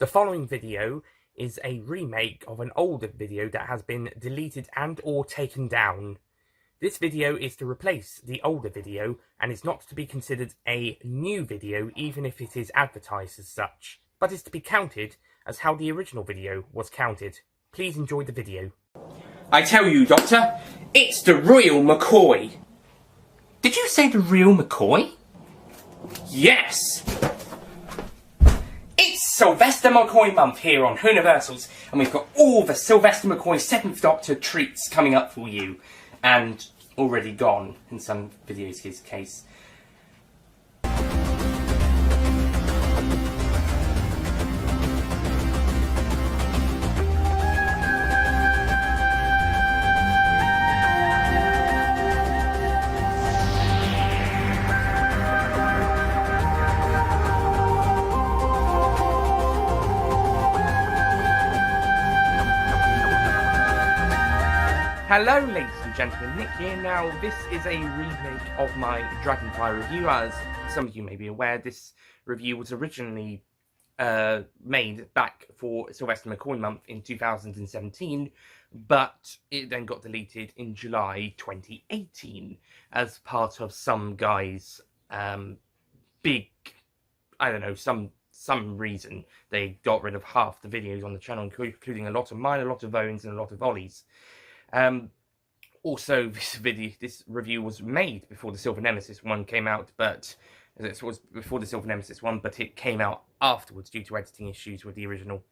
The following video is a remake of an older video that has been deleted and or taken down. This video is to replace the older video and is not to be considered a new video even if it is advertised as such, but is to be counted as how the original video was counted. Please enjoy the video. I tell you, Doctor, it's the real McCoy. Did you say the real McCoy? Yes! It's Sylvester McCoy month here on Whoniversals, and we've got all the Sylvester McCoy 7th Doctor treats coming up for you, and already gone in some videos his case. Hello ladies and gentlemen, Nick here. Now this is a remake of my Dragonfire review. As some of you may be aware, this review was originally made back for Sylvester McCoy month in 2017, but it then got deleted in July 2018 as part of some guy's big, I don't know, some reason they got rid of half the videos on the channel, including a lot of mine, a lot of Owen's and a lot of Ollie's. Also, this review was made before the Silver Nemesis one came out, but it was before the Silver Nemesis one, but it came out afterwards due to editing issues with the original.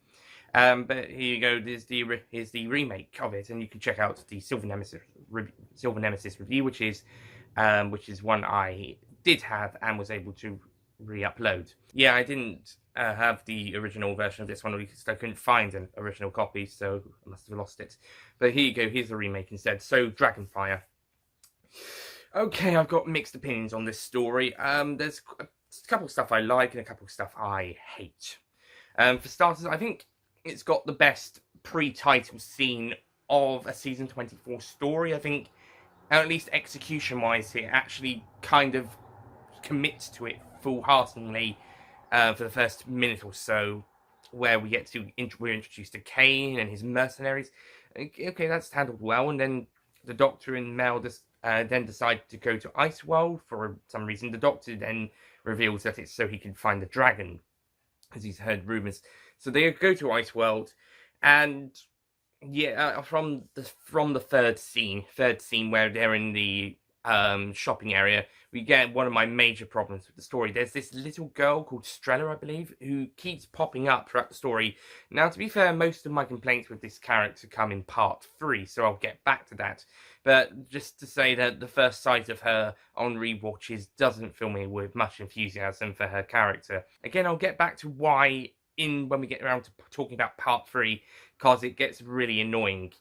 But here you go. Here's the remake of it, and you can check out the Silver Nemesis review, which is one I did have and was able to re-upload. Yeah, I didn't have the original version of this one because I couldn't find an original copy, so I must have lost it. But here you go, here's the remake instead. So, Dragonfire. Okay, I've got mixed opinions on this story. There's a couple of stuff I like and a couple of stuff I hate. For starters, I think it's got the best pre-title scene of a season 24 story. I think, at least execution-wise, it actually kind of commits to it full-heartedly for the first minute or so, where we're introduced to Kane and his mercenaries. Okay, that's handled well, and then the Doctor and Mel then decide to go to Iceworld for some reason. The Doctor then reveals that it's so he can find the dragon, because he's heard rumours. So they go to Iceworld, and yeah, from the third scene where they're in the shopping area, we get one of my major problems with the story. There's this little girl called Strella, I believe, who keeps popping up throughout the story. Now, to be fair, most of my complaints with this character come in part 3, so I'll get back to that. But just to say that the first sight of her on rewatches doesn't fill me with much enthusiasm for her character. Again, I'll get back to why when we get around to talking about part 3, because it gets really annoying.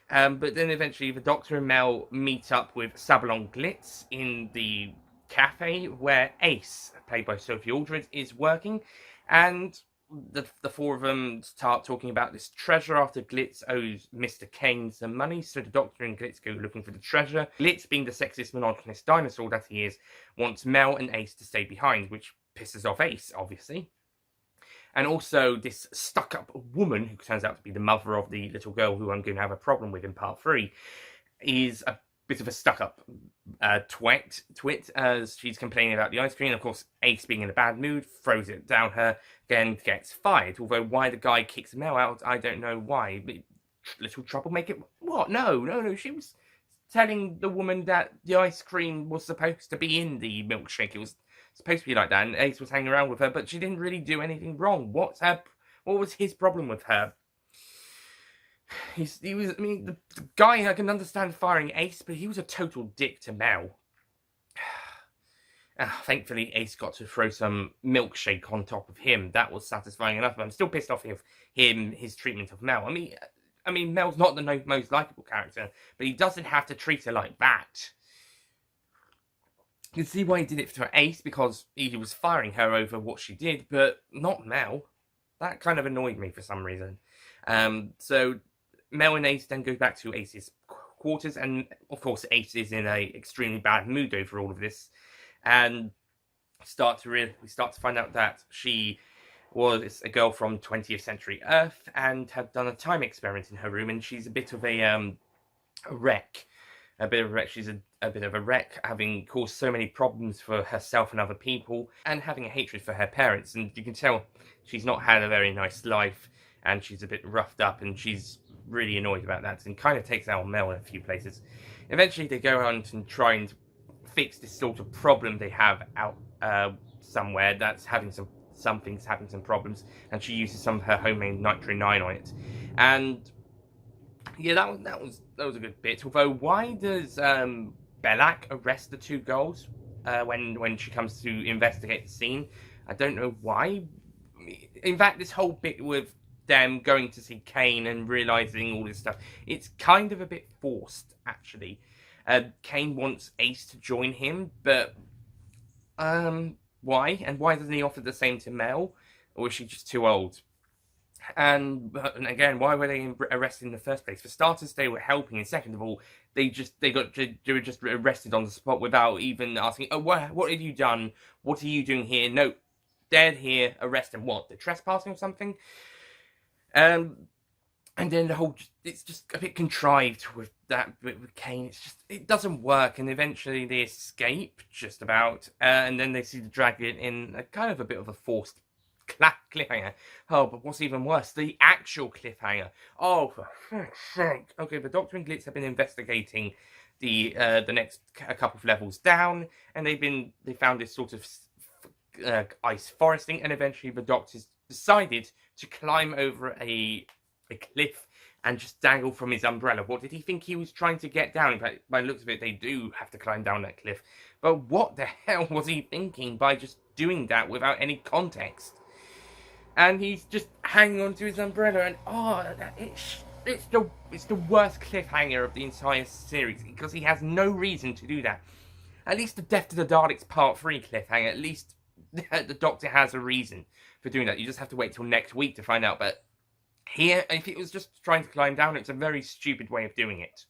But then eventually the Doctor and Mel meet up with Sabalon Glitz in the cafe where Ace, played by Sophie Aldred, is working. And the four of them start talking about this treasure after Glitz owes Mr. Kane some money. So the Doctor and Glitz go looking for the treasure. Glitz, being the sexist, misogynist dinosaur that he is, wants Mel and Ace to stay behind, which pisses off Ace, obviously. And also, this stuck-up woman, who turns out to be the mother of the little girl who I'm going to have a problem with in part 3, is a bit of a stuck-up twit, as she's complaining about the ice cream. Of course, Ace, being in a bad mood, throws it down her, again gets fired. Although why the guy kicks Mel out, I don't know why. But little troublemaker. What? No. She was telling the woman that the ice cream was supposed to be in the milkshake. It was supposed to be like that, and Ace was hanging around with her, but she didn't really do anything wrong. What was his problem with her? The guy, I can understand firing Ace, but he was a total dick to Mel. Thankfully, Ace got to throw some milkshake on top of him. That was satisfying enough, but I'm still pissed off of his treatment of Mel. I mean, Mel's not the most likeable character, but he doesn't have to treat her like that. You can see why he did it for Ace, because he was firing her over what she did, but not Mel. That kind of annoyed me for some reason. So Mel and Ace then go back to Ace's quarters, and of course Ace is in a extremely bad mood over all of this, and we start to find out that she was a girl from 20th century Earth and had done a time experiment in her room, and she's a bit of a wreck. A bit of a wreck. She's a bit of a wreck, having caused so many problems for herself and other people, and having a hatred for her parents. And you can tell she's not had a very nice life, and she's a bit roughed up, and she's really annoyed about that, and kind of takes out on Mel in a few places. Eventually, they go on and try and fix this sort of problem they have out somewhere that's having something's having some problems, and she uses some of her homemade nitrate-9 on it. And yeah, that was a good bit. Although, why does Belak arrest the two girls when she comes to investigate the scene? I don't know why. In fact, this whole bit with them going to see Kane and realizing all this stuff, it's kind of a bit forced, actually. Kane wants Ace to join him, but why? And why doesn't he offer the same to Mel? Or is she just too old? And again, why were they arrested in the first place? For starters, they were helping, and second of all, they were just arrested on the spot without even asking, "Oh, what have you done? What are you doing here?" No, they're here, arrest them. What? They're trespassing or something? And then it's just a bit contrived with that bit with Kane. It doesn't work, and eventually they escape, just about, and then they see the dragon in a kind of a bit of a forced cliffhanger. Oh, but what's even worse, the actual cliffhanger. Oh, for fuck's sake. Okay, the Doctor and Glitz have been investigating the next couple of levels down, and they found this sort of ice foresting, and eventually the Doctor's decided to climb over a cliff and just dangle from his umbrella. What did he think he was trying to get down? In fact, by the looks of it, they do have to climb down that cliff. But what the hell was he thinking by just doing that without any context? And he's just hanging onto his umbrella, and it's the worst cliffhanger of the entire series, because he has no reason to do that. At least the Death to the Daleks Part 3 cliffhanger, at least the Doctor has a reason for doing that. You just have to wait till next week to find out. But here, if it was just trying to climb down, it's a very stupid way of doing it.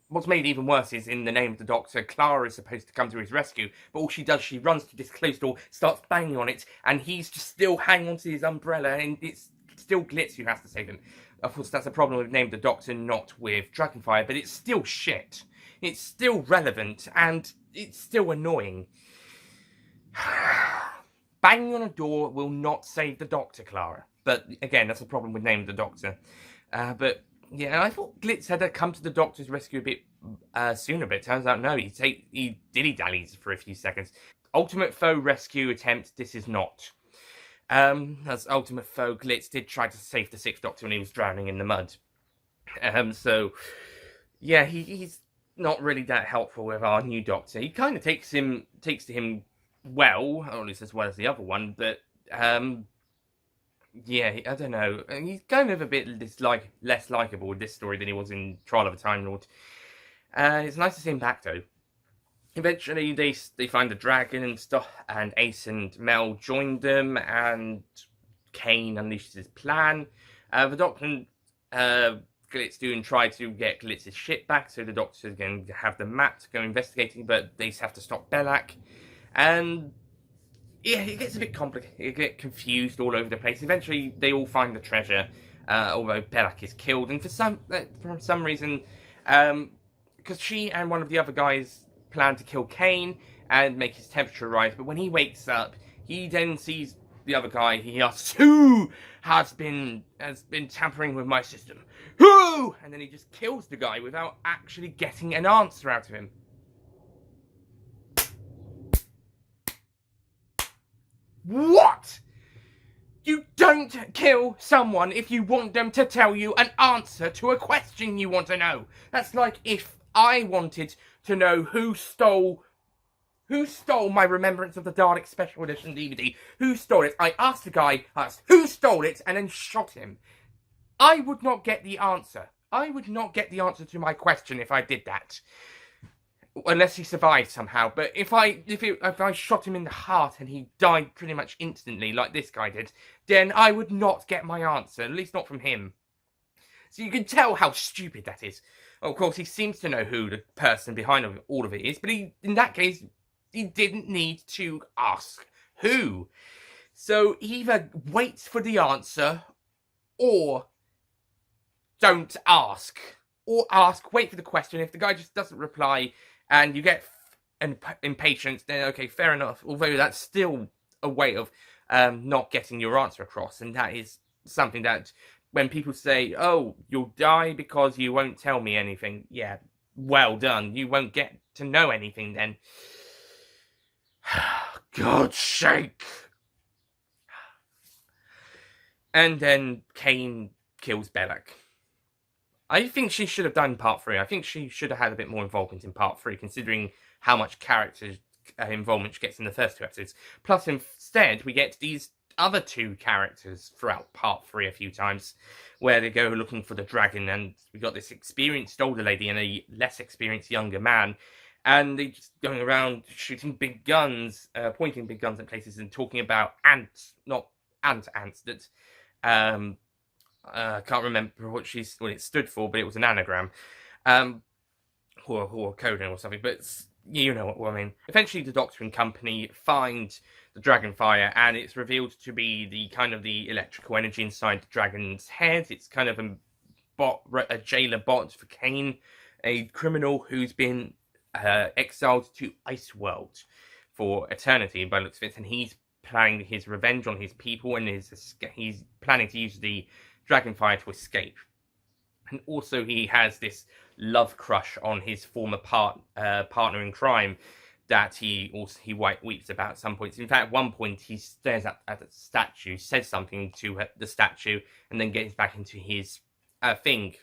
What's made it even worse is, in the name of the Doctor, Clara is supposed to come to his rescue, but all she does, she runs to this closed door, starts banging on it, and he's just still hanging onto his umbrella, and it's still Glitz who has to save him. Of course, that's a problem with Name of the Doctor, not with Dragonfire, but it's still shit. It's still relevant, and it's still annoying. Banging on a door will not save the Doctor, Clara. But again, that's a problem with Name of the Doctor. But yeah, I thought Glitz had come to the Doctor's rescue a bit sooner, but it turns out no, he dilly-dallies for a few seconds. Ultimate Foe rescue attempt, this is not. As Ultimate Foe, Glitz did try to save the Sixth Doctor when he was drowning in the mud. So, yeah, he's not really that helpful with our new Doctor. He kind of takes to him well, or at least as well as the other one, but yeah, I don't know. He's kind of a bit less likable with this story than he was in Trial of a Time Lord. It's nice to see him back, though. Eventually, they find the dragon and stuff, and Ace and Mel join them, and Kane unleashes his plan. The Doctor and Glitz do and try to get Glitz's ship back, so the Doctor's going to have the map to go investigating, but they have to stop Belak. And yeah, it gets a bit complicated. You get confused all over the place. Eventually, they all find the treasure, although Belak is killed. And for some reason, because she and one of the other guys plan to kill Kane and make his temperature rise. But when he wakes up, he then sees the other guy. He asks, "Who has been tampering with my system? Who?" And then he just kills the guy without actually getting an answer out of him. What? You don't kill someone if you want them to tell you an answer to a question you want to know. That's like if I wanted to know who stole my Remembrance of the Daleks Special Edition DVD. Who stole it? I asked the guy, who stole it, and then shot him. I would not get the answer. I would not get the answer to my question if I did that. Unless he survived somehow. But if I shot him in the heart and he died pretty much instantly, like this guy did, then I would not get my answer. At least not from him. So you can tell how stupid that is. Of course, he seems to know who the person behind all of it is, but in that case, he didn't need to ask Who? So either wait for the answer, or don't ask. Or ask, wait for the question. If the guy just doesn't reply and you get impatient, then okay, fair enough. Although that's still a way of not getting your answer across. And that is something that when people say, oh, you'll die because you won't tell me anything. Yeah, well done. You won't get to know anything then. God's sake. And then Cain kills Belloc. I think she should have done part 3. I think she should have had a bit more involvement in part 3, considering how much character involvement she gets in the first 2 episodes. Plus, instead, we get these other 2 characters throughout part 3 a few times, where they go looking for the dragon, and we got this experienced older lady and a less experienced younger man, and they're just going around shooting big guns, pointing big guns at places, and talking about ants, not ants, that... I can't remember what it stood for, but it was an anagram, or coding or something. But you know what I mean. Eventually, the Doctor and company find the Dragonfire, and it's revealed to be the electrical energy inside the dragon's head. It's kind of a jailer bot for Cain, a criminal who's been exiled to Iceworld for eternity by the looks of it, and he's planning his revenge on his people, and he's planning to use the Dragonfire to escape. And also he has this love crush on his former partner in crime that he weeps about at some points. In fact, at one point he stares at the statue, says something to the statue, and then gets back into his thing.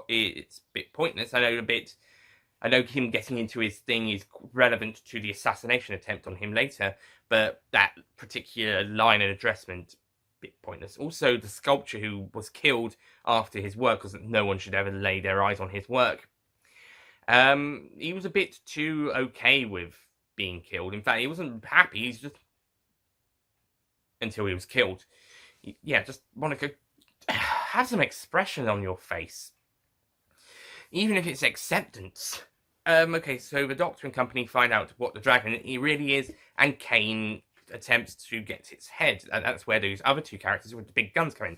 It's a bit pointless. I know him getting into his thing is relevant to the assassination attempt on him later, but that particular line and addressment, bit pointless. Also, the sculptor who was killed after his work, because no one should ever lay their eyes on his work. He was a bit too okay with being killed. In fact, he wasn't happy. He's just until he was killed. Yeah, just want to go have some expression on your face, even if it's acceptance. Okay, so the Doctor and company find out what the dragon he really is, and Cain attempts to get its head, and that's where those other 2 characters with the big guns come in.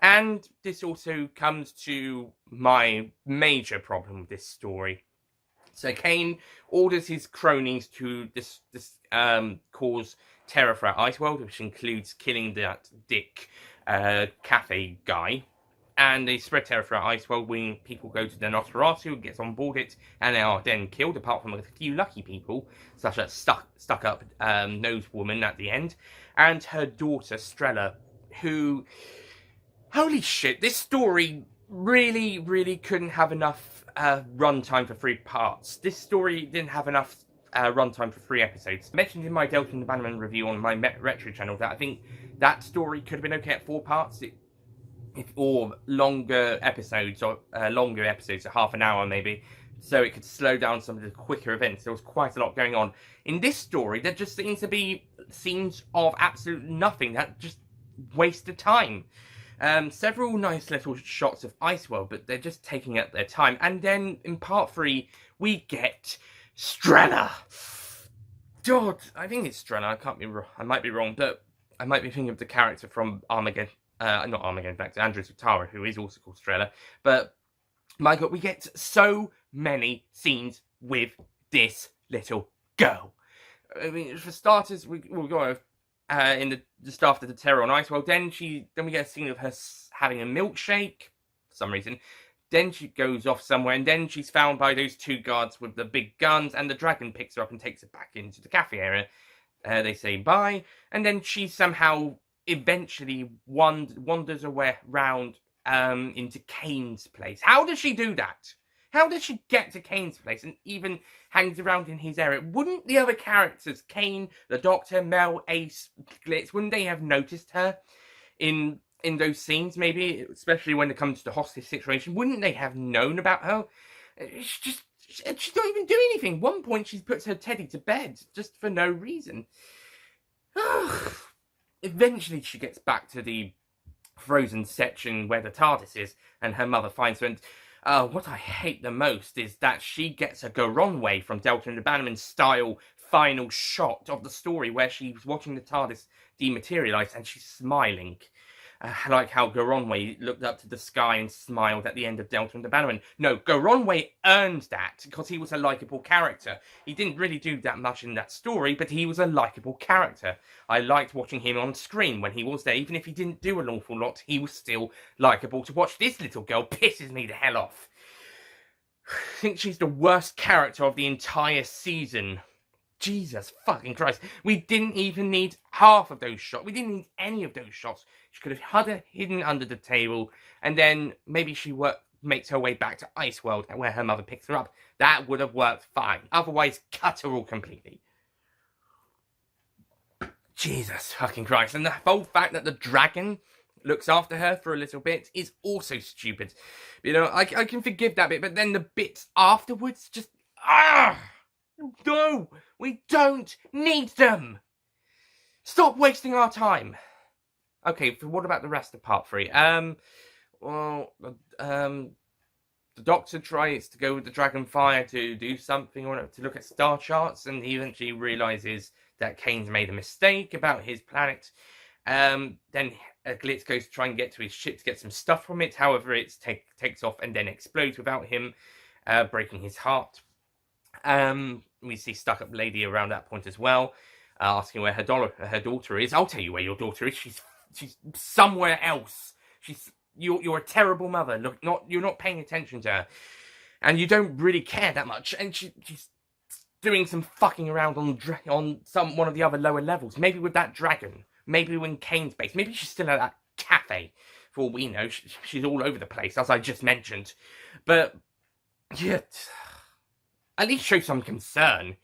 And this also comes to my major problem with this story. So Cain orders his cronies to cause terror throughout Iceworld, which includes killing that dick cafe guy. And they spread terror throughout Iceworld when people go to the Nosferatu, who gets on board it, and they are then killed, apart from a few lucky people, such as stuck-up nosed woman at the end, and her daughter, Strella, who... Holy shit, this story really, really couldn't have enough runtime for 3 parts. This story didn't have enough runtime for 3 episodes. I mentioned in my Delta and the Bannerman review on my Retro channel that I think that story could have been okay at 4 parts. Or longer episodes, or half an hour maybe, so it could slow down some of the quicker events. There was quite a lot going on. In this story, there just seems to be scenes of absolute nothing that just wasted time. Several nice little shots of Iceworld, but they're just taking up their time. And then in part 3, we get Strella. God, I think it's Strella. I might be wrong, but I might be thinking of the character from Armageddon. Not Armageddon, in fact, Andros of Tara, who is also called Strella. But, my God, we get so many scenes with this little girl. I mean, for starters, we'll go in just after the terror on Iceworld. Then we get a scene of her having a milkshake, for some reason. Then she goes off somewhere, and then she's found by those 2 guards with the big guns, and the dragon picks her up and takes her back into the cafe area. They say bye, and then she somehow... eventually wanders around into Cain's place. How does she do that? How does she get to Cain's place and even hangs around in his area? Wouldn't the other characters, Cain, the Doctor, Mel, Ace, Glitz, wouldn't they have noticed her in those scenes, maybe? Especially when it comes to the hostage situation. Wouldn't they have known about her? She's not even doing anything. At one point, she puts her teddy to bed just for no reason. Eventually, she gets back to the frozen section where the TARDIS is, and her mother finds her. And what I hate the most is that she gets a Garonway from Delta and the Bannerman style final shot of the story where she's watching the TARDIS dematerialize and she's smiling. Like how Goronway looked up to the sky and smiled at the end of Delta and the Bannerman. No, Goronway earned that because he was a likeable character. He didn't really do that much in that story, but he was a likeable character. I liked watching him on screen when he was there. Even if he didn't do an awful lot, he was still likeable to watch. This little girl pisses me the hell off. I think she's the worst character of the entire season. Jesus fucking Christ. We didn't even need half of those shots. We didn't need any of those shots. She could have had her hidden under the table, and then maybe she makes her way back to Iceworld, where her mother picks her up. That would have worked fine. Otherwise, cut her all completely. Jesus fucking Christ. And the whole fact that the dragon looks after her for a little bit is also stupid. You know, I can forgive that bit, but then the bits afterwards just... No! We don't need them! Stop wasting our time! Okay, what about the rest of part 3? The Doctor tries to go with the Dragonfire to do something, or to look at star charts, and he eventually realises that Kane's made a mistake about his planet. Then Glitz goes to try and get to his ship to get some stuff from it. However, it takes off and then explodes without him, breaking his heart. We see Stuck-Up Lady around that point as well, asking where her daughter is. I'll tell you where your daughter is. She's somewhere else. You're a terrible mother. Look, you're not paying attention to her, and you don't really care that much. And she's doing some fucking around on one of the other lower levels. Maybe with that dragon. Maybe in Kane's base. Maybe she's still at that cafe. For all we know, she's all over the place, as I just mentioned. But yet, at least show some concern.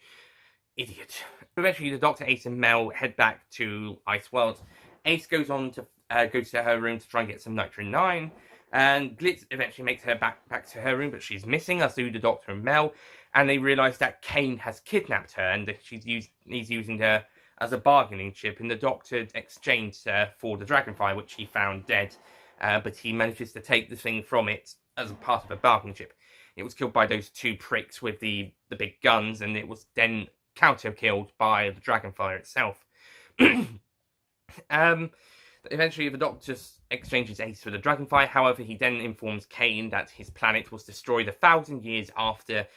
Idiot. Eventually, the Doctor, Ace, and Mel head back to Iceworld. Ace goes on to go to her room to try and get some Nitro-9, and Glitz eventually makes her back to her room, but she's missing, as do the Doctor and Mel, and they realise that Kane has kidnapped her, and he's using her as a bargaining chip, and the Doctor exchanged her for the Dragonfire, which he found dead, but he manages to take the thing from it as a part of a bargaining chip. It was killed by those two pricks with the big guns, and it was then counter-killed by the Dragonfire itself. Eventually, the Doctor exchanges Ace for the Dragonfire. However, he then informs Kane that his planet was destroyed 1,000 years after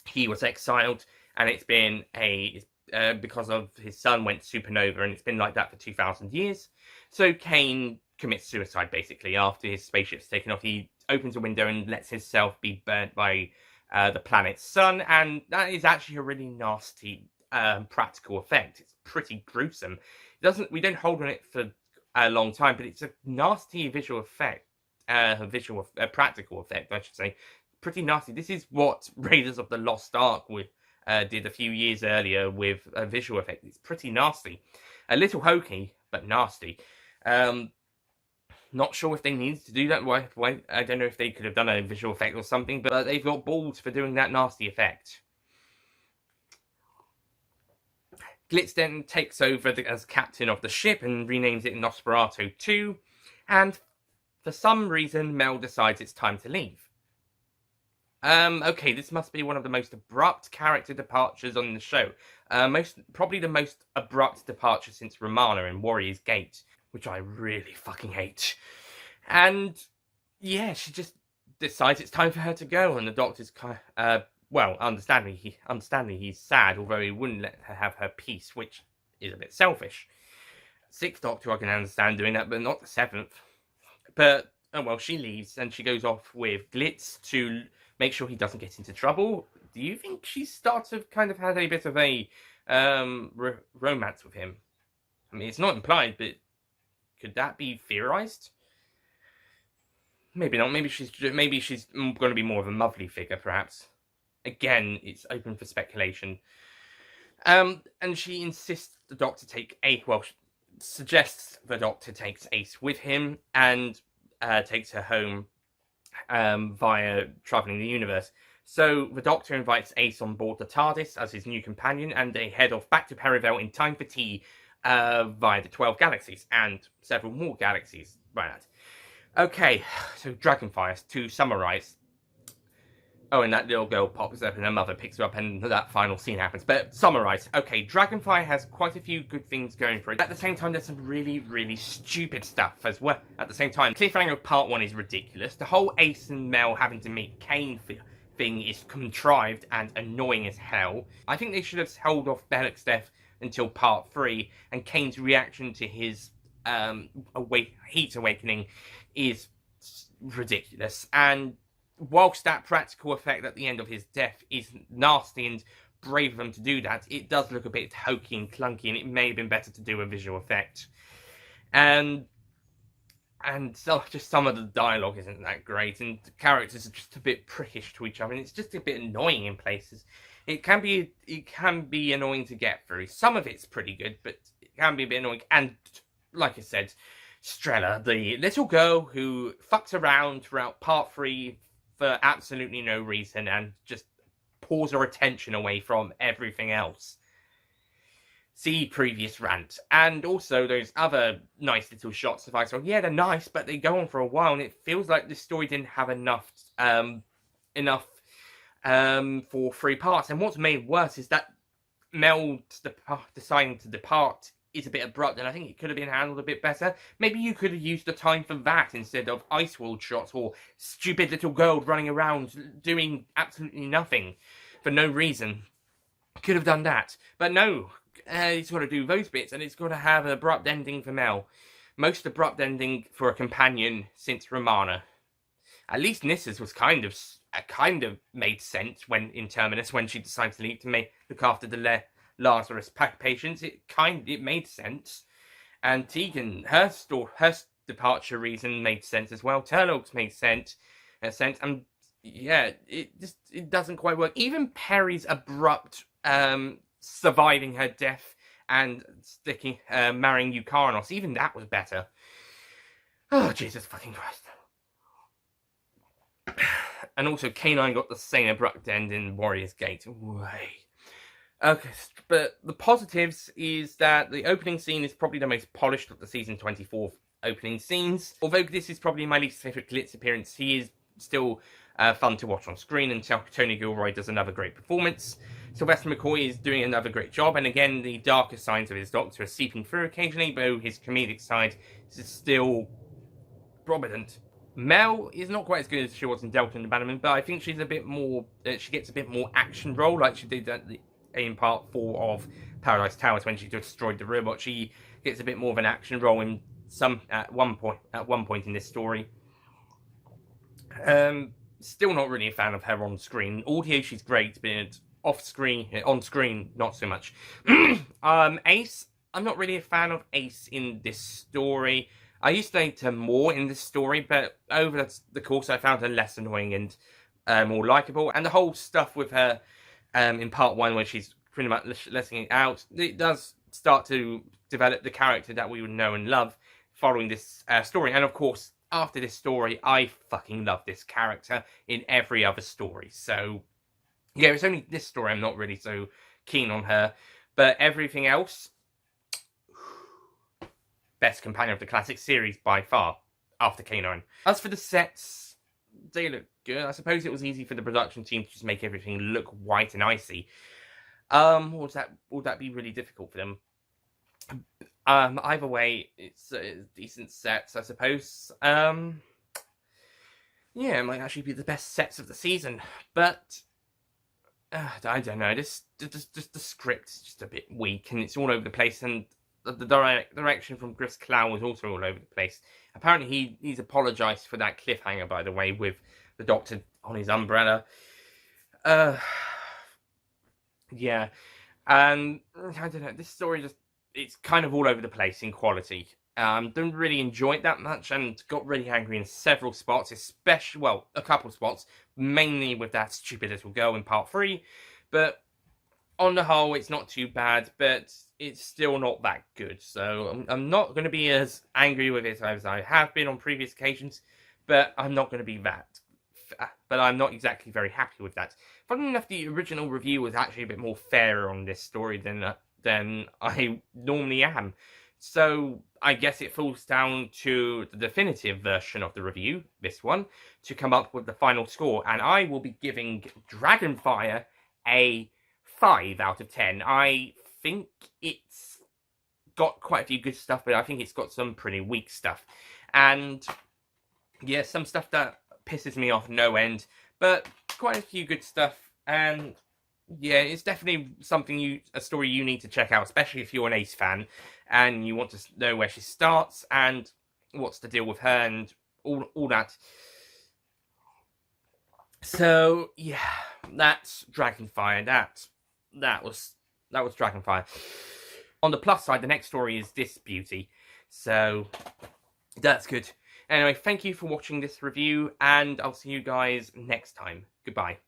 he was exiled, and it's been because of his son went supernova, and it's been like that for 2,000 years. So Kane commits suicide, basically, after his spaceship's taken off. He opens a window and lets himself be burnt by the planet's sun, and that is actually a really nasty practical effect. It's pretty gruesome. We don't hold on it for a long time, but it's a nasty visual effect, practical effect, I should say. Pretty nasty. This is what Raiders of the Lost Ark did a few years earlier with a visual effect. It's pretty nasty. A little hokey, but nasty. Not sure if they needed to do that. I don't know if they could have done a visual effect or something, but they've got balls for doing that nasty effect. Glitz then takes over as captain of the ship and renames it Nosferatu 2, and for some reason Mel decides it's time to leave. Okay, this must be one of the most abrupt character departures on the show. Probably the most abrupt departure since Romana in Warrior's Gate, which I really fucking hate. And yeah, she just decides it's time for her to go, and the Doctor's understandably he's sad, although he wouldn't let her have her peace, which is a bit selfish. Sixth Doctor, I can understand doing that, but not the seventh. But, oh well, she leaves, and she goes off with Glitz to make sure he doesn't get into trouble. Do you think she starts to kind of had a bit of a romance with him? I mean, it's not implied, but could that be theorized? Maybe not. Maybe she's going to be more of a motherly figure, perhaps. Again, it's open for speculation. And she insists the Doctor suggests the Doctor takes Ace with him and takes her home via traveling the universe. So the Doctor invites Ace on board the TARDIS as his new companion, and they head off back to Perivale in time for tea via the 12 galaxies and several more galaxies by that. Okay, so Dragonfire, to summarise. Oh, and that little girl pops up and her mother picks her up and that final scene happens. But summarise, okay, Dragonfire has quite a few good things going for it. At the same time, there's some really, really stupid stuff as well. At the same time, cliffhanger of part 1 is ridiculous. The whole Ace and Mel having to meet Kane thing is contrived and annoying as hell. I think they should have held off Belloq's death until part 3, and Kane's reaction to his heat awakening is ridiculous. And whilst that practical effect at the end of his death is nasty and brave of them to do that, it does look a bit hokey and clunky, and it may have been better to do a visual effect. And so just some of the dialogue isn't that great, and the characters are just a bit prickish to each other, and it's just a bit annoying in places. It can be annoying to get through. Some of it's pretty good, but it can be a bit annoying. And like I said, Strella, the little girl who fucks around throughout part 3 for absolutely no reason and just pulls her attention away from everything else. See previous rant. And also those other nice little shots of Ice. Yeah, they're nice, but they go on for a while, and it feels like this story didn't have enough for 3 parts. And what's made worse is that Mel deciding to depart is a bit abrupt, and I think it could have been handled a bit better. Maybe you could have used the time for that instead of Ice World shots or stupid little girl running around doing absolutely nothing for no reason. Could have done that. But no, it's got to do those bits, and it's got to have an abrupt ending for Mel. Most abrupt ending for a companion since Romana. At least Nissa's was kind of made sense when in Terminus, when she decided to leave to look after the Lazarus patients. It made sense. And Tegan, her departure reason made sense as well. Turlock's made sense. And yeah, it doesn't quite work. Even Perry's abrupt surviving her death and marrying Eukarnos, even that was better. Oh, Jesus fucking Christ. And also, K9 got the same abrupt end in Warrior's Gate. Okay, but the positives is that the opening scene is probably the most polished of the season 24 opening scenes. Although this is probably my least favourite Glitz appearance, he is still fun to watch on screen, and Tony Gilroy does another great performance. Sylvester McCoy is doing another great job, and again, the darker sides of his Doctor are seeping through occasionally, though his comedic side is still prominent. Mel is not quite as good as she was in Delta and the Bannerman, but I think she's a bit more. She gets a bit more action role, like she did in part 4 of Paradise Towers when she destroyed the robot. She gets a bit more of an action role in at one point in this story. Still not really a fan of her on screen. Audio, she's great, but on screen, not so much. Ace, I'm not really a fan of Ace in this story. I used to like her more in this story, but over the course I found her less annoying and more likeable. And the whole stuff with her in part 1 where she's pretty much letting it out, it does start to develop the character that we would know and love following this story. And of course, after this story, I fucking love this character in every other story. So yeah, it's only this story I'm not really so keen on her. But everything else, best companion of the classic series by far, after K9. As for the sets, they look good. I suppose it was easy for the production team to just make everything look white and icy. Would that be really difficult for them? Either way, it's decent sets, I suppose. Yeah, it might actually be the best sets of the season, but I don't know. The script is just a bit weak, and it's all over the place, and the direction from Chris Clow was also all over the place. Apparently, he's apologised for that cliffhanger, by the way, with the Doctor on his umbrella. Yeah, and I don't know. This story it's kind of all over the place in quality. Don't really enjoy it that much, and got really angry in several spots, especially, well, a couple of spots, mainly with that stupid little girl in part 3, but on the whole, it's not too bad, but it's still not that good, so I'm not going to be as angry with it as I have been on previous occasions, but I'm not going to be that. But I'm not exactly very happy with that. Funnily enough, the original review was actually a bit more fairer on this story than I normally am. So I guess it falls down to the definitive version of the review, this one, to come up with the final score. And I will be giving Dragonfire a 5 out of 10. I think it's got quite a few good stuff, but I think it's got some pretty weak stuff. And yeah, some stuff that pisses me off no end, but quite a few good stuff. And yeah, it's definitely a story you need to check out, especially if you're an Ace fan and you want to know where she starts and what's the deal with her and all that. So yeah, that's Dragonfire. That was Dragonfire. On the plus side, the next story is this beauty, so that's good. Anyway, thank you for watching this review, and I'll see you guys next time. Goodbye.